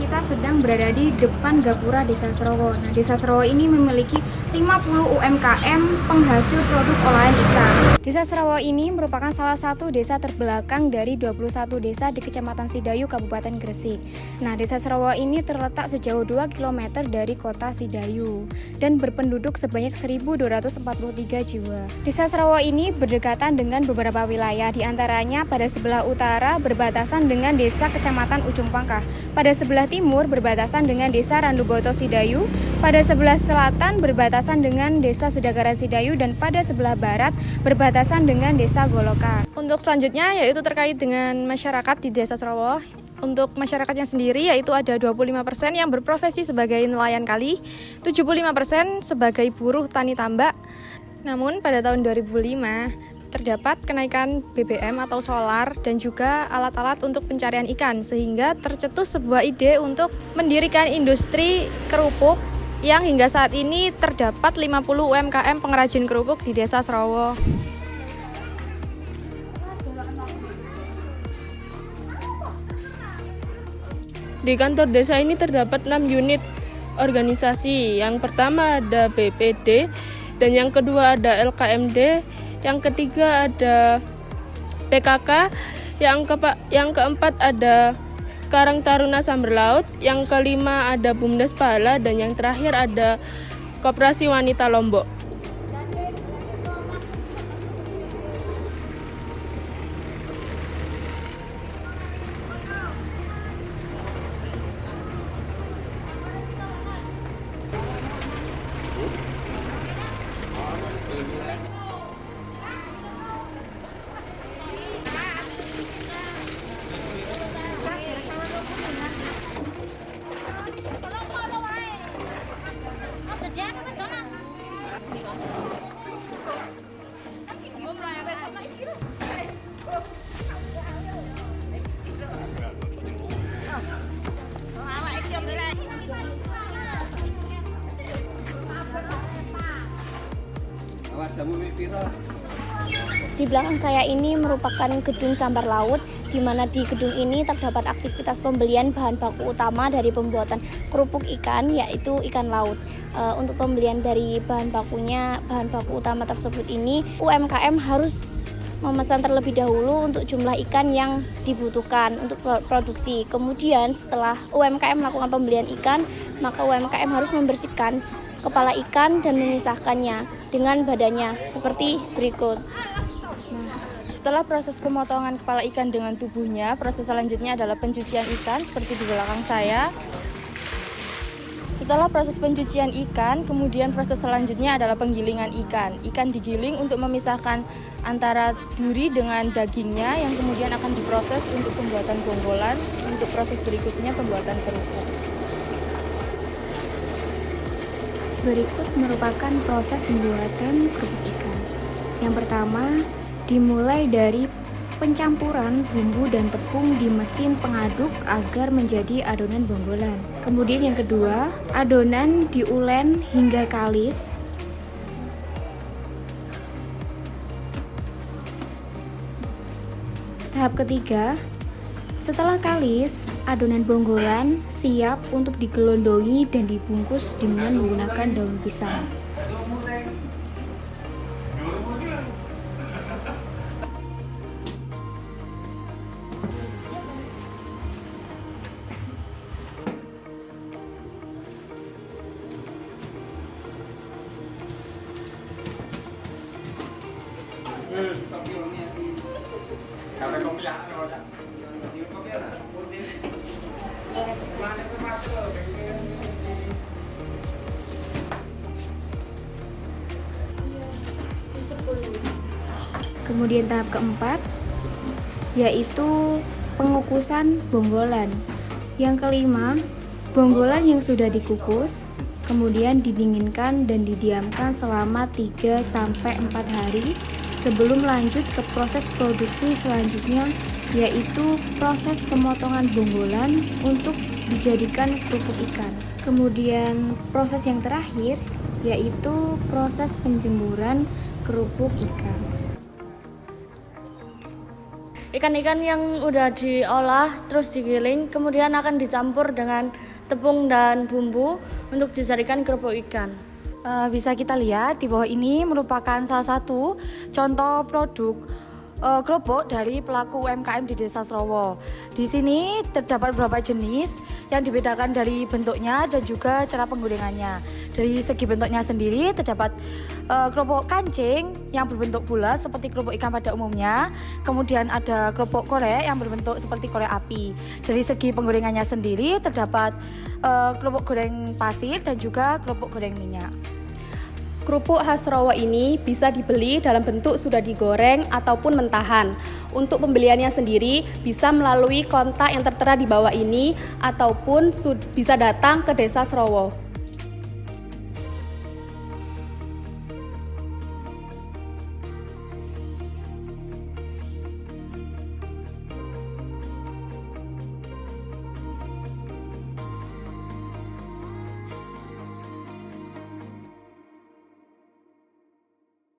kita sedang berada di depan Gapura Desa Serowo. Nah, Desa Serowo ini memiliki 50 UMKM penghasil produk olahan ikan. Desa Serowo ini merupakan salah satu desa terbelakang dari 21 desa di Kecamatan Sidayu, Kabupaten Gresik. Nah, Desa Serowo ini terletak sejauh 2 km dari kota Sidayu dan berpenduduk sebanyak 1.243 jiwa. Desa Serowo ini berdekatan dengan beberapa wilayah, di antaranya pada sebelah utara berbatasan dengan Desa Kecamatan Ujung Pangkah, pada sebelah timur berbatasan dengan Desa Randuboto Sidayu, pada sebelah selatan berbatasan dengan Desa Sedagaran Sidayu, dan pada sebelah barat berbatasan dengan Desa Golokan. Untuk selanjutnya yaitu terkait dengan masyarakat di Desa Serowo. Untuk masyarakatnya sendiri yaitu ada 25% yang berprofesi sebagai nelayan kali, 75% sebagai buruh tani tambak. Namun pada tahun 2005 terdapat kenaikan BBM atau solar dan juga alat-alat untuk pencarian ikan, sehingga tercetus sebuah ide untuk mendirikan industri kerupuk yang hingga saat ini terdapat 50 UMKM pengrajin kerupuk di Desa Serowo. Di kantor desa ini terdapat 6 unit organisasi. Yang pertama ada BPD, dan yang kedua ada LKMD, yang ketiga ada PKK, yang keempat ada Karang Taruna Samberlaut, yang kelima ada Bumdes Pahala, dan yang terakhir ada Koperasi Wanita Lombok. Di belakang saya ini merupakan gedung sambar laut, di mana di gedung ini terdapat aktivitas pembelian bahan baku utama dari pembuatan kerupuk ikan, yaitu ikan laut. Untuk pembelian dari bahan baku utama tersebut ini, UMKM harus memesan terlebih dahulu untuk jumlah ikan yang dibutuhkan untuk produksi. Kemudian setelah UMKM melakukan pembelian ikan, maka UMKM harus membersihkan kepala ikan dan memisahkannya dengan badannya seperti berikut. Setelah proses pemotongan kepala ikan dengan tubuhnya, proses selanjutnya adalah pencucian ikan seperti di belakang saya. Setelah proses pencucian ikan, kemudian proses selanjutnya adalah penggilingan ikan. Ikan digiling untuk memisahkan antara duri dengan dagingnya, yang kemudian akan diproses untuk pembuatan bonggolan, untuk proses berikutnya pembuatan kerupuk. Berikut merupakan proses pembuatan kerupuk ikan. Yang pertama, dimulai dari pencampuran bumbu dan tepung di mesin pengaduk agar menjadi adonan bonggolan. Kemudian yang kedua, adonan diulen hingga kalis. Tahap ketiga, setelah kalis, adonan bonggolan siap untuk digelondongi dan dibungkus dengan menggunakan daun pisang. Kemudian tahap keempat, yaitu pengukusan bonggolan. Yang kelima, bonggolan yang sudah dikukus kemudian didinginkan dan didiamkan selama 3-4 hari sebelum lanjut ke proses produksi selanjutnya, yaitu proses pemotongan bonggolan untuk dijadikan kerupuk ikan. Kemudian proses yang terakhir yaitu proses penjemuran kerupuk ikan. ikan-ikan yang udah diolah terus digiling, kemudian akan dicampur dengan tepung dan bumbu untuk dijadikan kerupuk ikan. Bisa kita lihat di bawah ini merupakan salah satu contoh produk kerupuk dari pelaku UMKM di Desa Srowo. Di sini terdapat beberapa jenis yang dibedakan dari bentuknya dan juga cara penggorengannya. Dari segi bentuknya sendiri terdapat kerupuk kancing yang berbentuk bulat seperti kerupuk ikan pada umumnya. Kemudian ada kerupuk korek yang berbentuk seperti korek api. Dari segi penggorengannya sendiri terdapat kerupuk goreng pasir dan juga kerupuk goreng minyak. Kerupuk khas Srowo ini bisa dibeli dalam bentuk sudah digoreng ataupun mentahan. Untuk pembeliannya sendiri bisa melalui kontak yang tertera di bawah ini ataupun bisa datang ke Desa Srowo.